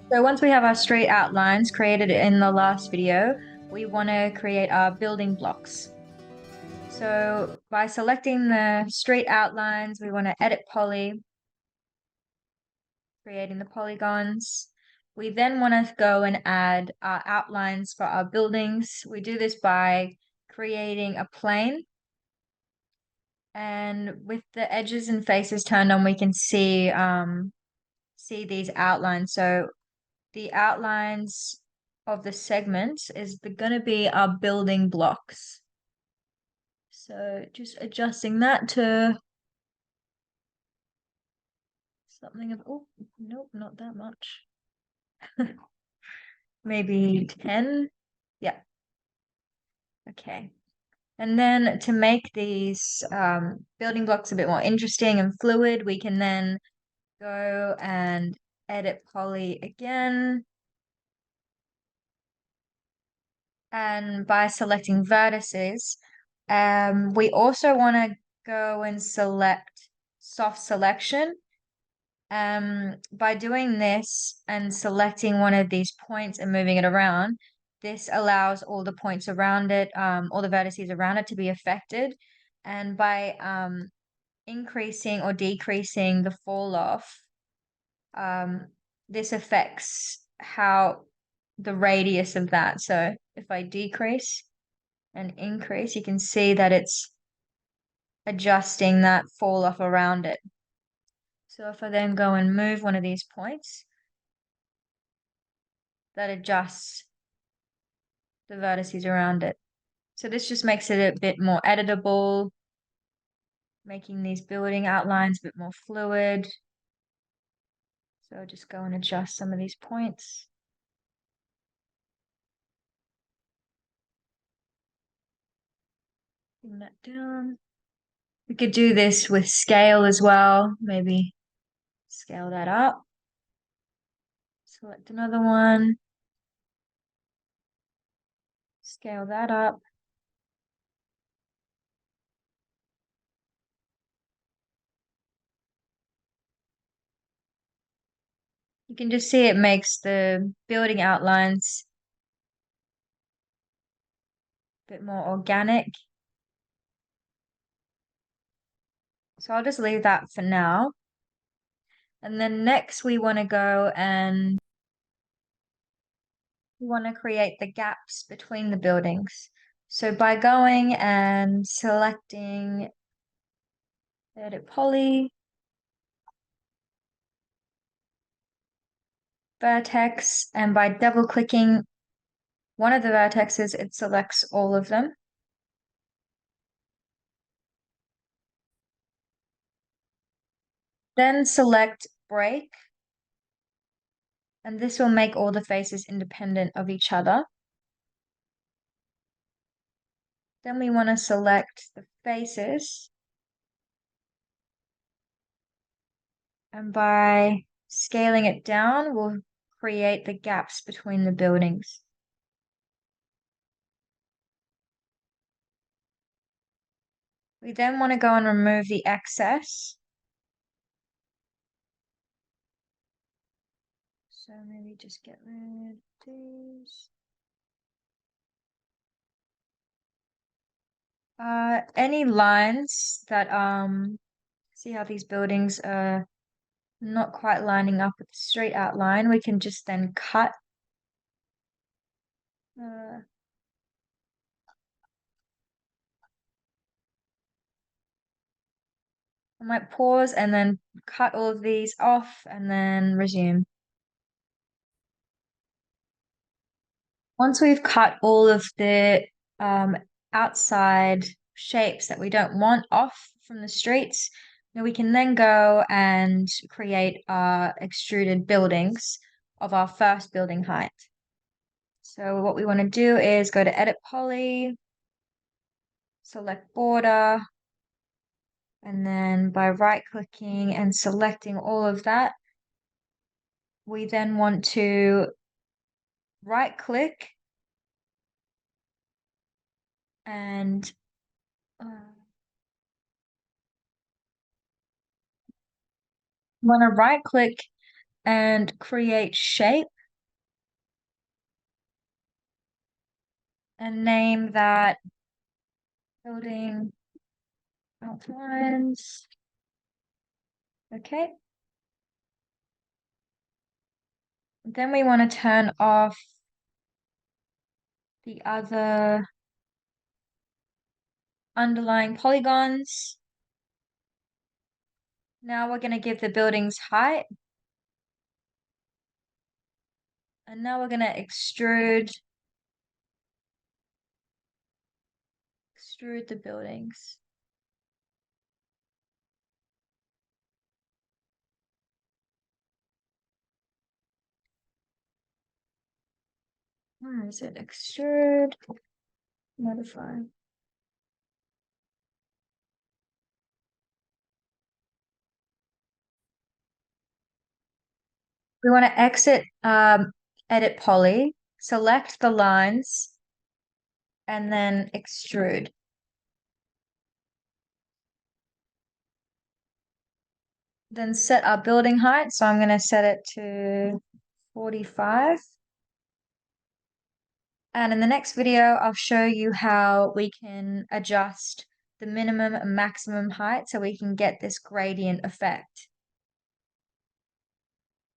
So once we have our straight outlines created in the last video, we want to create our building blocks. So by selecting the straight outlines, we want to edit poly, creating the polygons. We then want to go and add our outlines for our buildings. We do this by creating a plane. And with the edges and faces turned on, we can see these outlines. So the outlines of the segments is going to be our building blocks. So just adjusting that to something of, oh, nope, not that much. Maybe 10. Yeah, okay. And then to make these building blocks a bit more interesting and fluid, we can then go and edit poly again. And by selecting vertices, we also want to go and select soft selection. By doing this and selecting one of these points and moving it around, this allows all the points around it, all the vertices around it to be affected. And by increasing or decreasing the fall off, um, this affects how the radius of that. So if I decrease and increase, you can see that it's adjusting that fall off around it. So if I then go and move one of these points, that adjusts the vertices around it. So this just makes it a bit more editable, making these building outlines a bit more fluid. So I'll just go and adjust some of these points. Bring that down. We could do this with scale as well. Maybe scale that up. Select another one. Scale that up. You can just see it makes the building outlines a bit more organic. So I'll just leave that for now. And then next we want to go and we want to create the gaps between the buildings. So by going and selecting edit poly, vertex, and by double clicking one of the vertexes, it selects all of them. Then select break, and this will make all the faces independent of each other. Then we want to select the faces, and by scaling it down, we'll create the gaps between the buildings. We then want to go and remove the excess. So maybe just get rid of these. Any lines that see how these buildings are not quite lining up with the straight outline, we can just then cut. I might pause and then cut all of these off and then resume. Once we've cut all of the outside shapes that we don't want off from the streets, now we can then go and create our extruded buildings of our first building height. So what we want to do is go to Edit Poly, select Border, and then by right-clicking and selecting all of that, we then want to right-click and want to right-click and create shape. and name that building outlines. Okay. Then we want to turn off the other underlying polygons. Now we're going to give the building's height. And now we're going to extrude the buildings. Where is it? Extrude, modify. We want to exit edit poly, select the lines, and then extrude. Then set our building height. So I'm going to set it to 45. And in the next video, I'll show you how we can adjust the minimum and maximum height so we can get this gradient effect.